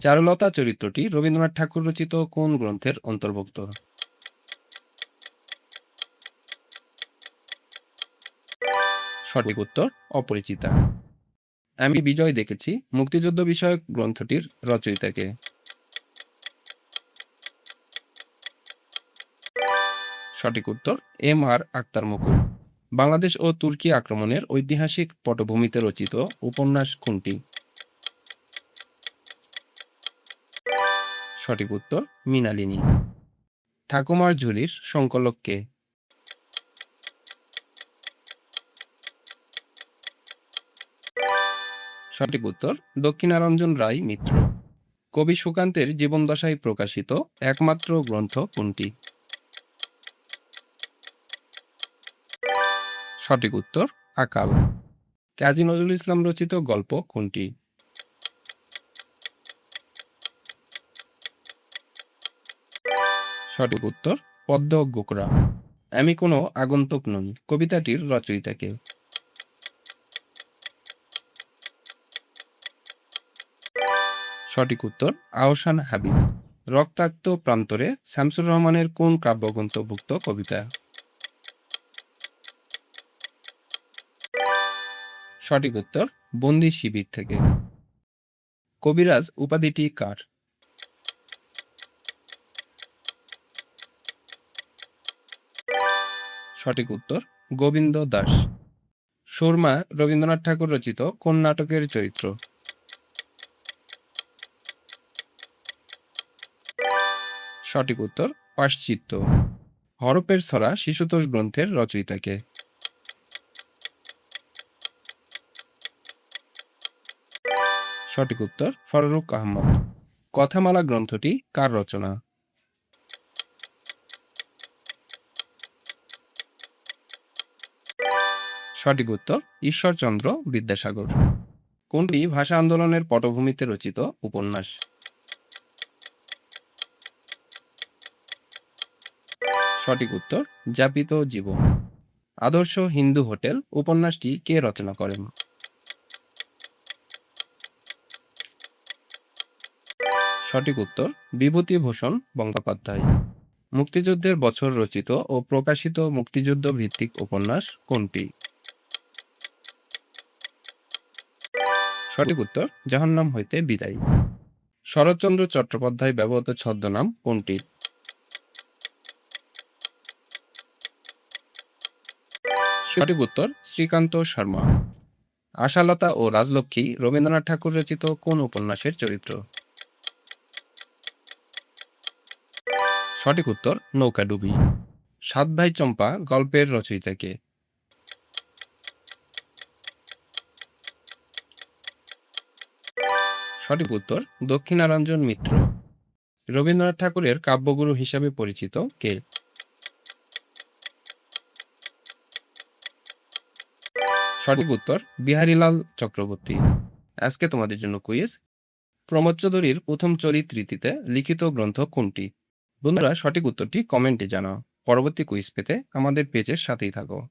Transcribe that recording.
চারুলতা চরিত্রটি রবীন্দ্রনাথ ঠাকুর রচিত কোন গ্রন্থের অন্তর্ভুক্ত? সঠিক উত্তর অপরিচিতা। আমি বিজয় দেখেছি মুক্তিযুদ্ধ বিষয়ক গ্রন্থটির রচয়িতাকে? সঠিক উত্তর M.R. আক্তার মুকুল। বাংলাদেশ ও তুর্কি আক্রমণের ঐতিহাসিক পটভূমিতে রচিত উপন্যাস কোনটি? সঠিক উত্তর মৃণালিনী। ঠাকুমার ঝুলির সংকলক কে? সঠিক উত্তর দক্ষিণারঞ্জন রায় মিত্র। কবি সুকান্তের জীবনদশায় প্রকাশিত একমাত্র গ্রন্থ কোনটি? সঠিক উত্তর আকাল। কাজী নজরুল ইসলাম রচিত গল্প কোনটি? সঠিক উত্তর পদ্ম গোকরা। আমি কোনো আগন্তুক নই কবিতাটির রচয়িতাকে? সঠিক উত্তর আহসান হাবিব। রক্তাক্ত প্রান্তরে শামসুর রহমানের কোন কাব্যগ্রন্থভুক্ত কবিতা? সঠিক উত্তর বন্দি শিবির থেকে। কবিরাজ উপাধিটি কার? সঠিক উত্তর গোবিন্দ দাস। সুরমা রবীন্দ্রনাথ ঠাকুর রচিত কোন নাটকের চরিত্র? সঠিক উত্তর পাশ্চিত্য। হরপের ছড়া শিশুতোষ গ্রন্থের রচয়িতাকে? সঠিক উত্তর ফারুক আহমদ। কথামালা গ্রন্থটি কার রচনা? সঠিক উত্তর ঈশ্বরচন্দ্র বিদ্যাসাগর। কোনটি ভাষা আন্দোলনের পটভূমিতে রচিত উপন্যাস? সঠিক উত্তর যাপিত জীবন। আদর্শ হিন্দু হোটেল উপন্যাসটি কে রচনা করেন? সঠিক উত্তর বিভূতিভূষণ বন্দ্যোপাধ্যায়। মুক্তিযুদ্ধের বছর রচিত ও প্রকাশিত মুক্তিযুদ্ধ ভিত্তিক উপন্যাস কোনটি? সঠিক উত্তর জাহান্নাম হইতে বিদায়। শরৎচন্দ্র চট্টোপাধ্যায় ব্যবহৃত ছদ্মনাম কোনটি? সঠিক উত্তর শ্রীকান্ত শর্মা। আশালতা ও রাজলক্ষ্মী রবীন্দ্রনাথ ঠাকুর রচিত কোন উপন্যাসের চরিত্র? সঠিক উত্তর নৌকাডুবি। সাত ভাই চম্পা গল্পের রচয়িতা কে? সঠিক উত্তর দক্ষিণারঞ্জন মিত্র। রবীন্দ্রনাথ ঠাকুরের কাব্যগুরু হিসাবে পরিচিত কে? সঠিক উত্তর বিহারীলাল চক্রবর্তী। আজকে তোমাদের জন্য কুইজ। প্রমোদ চৌধুরীর প্রথম চরিত্রীতিতে লিখিত গ্রন্থ কোনটি? বন্ধুরা সঠিক উত্তরটি কমেন্টে জানাও। পরবর্তী কুইজ পেতে আমাদের পেজের সাথেই থাকো।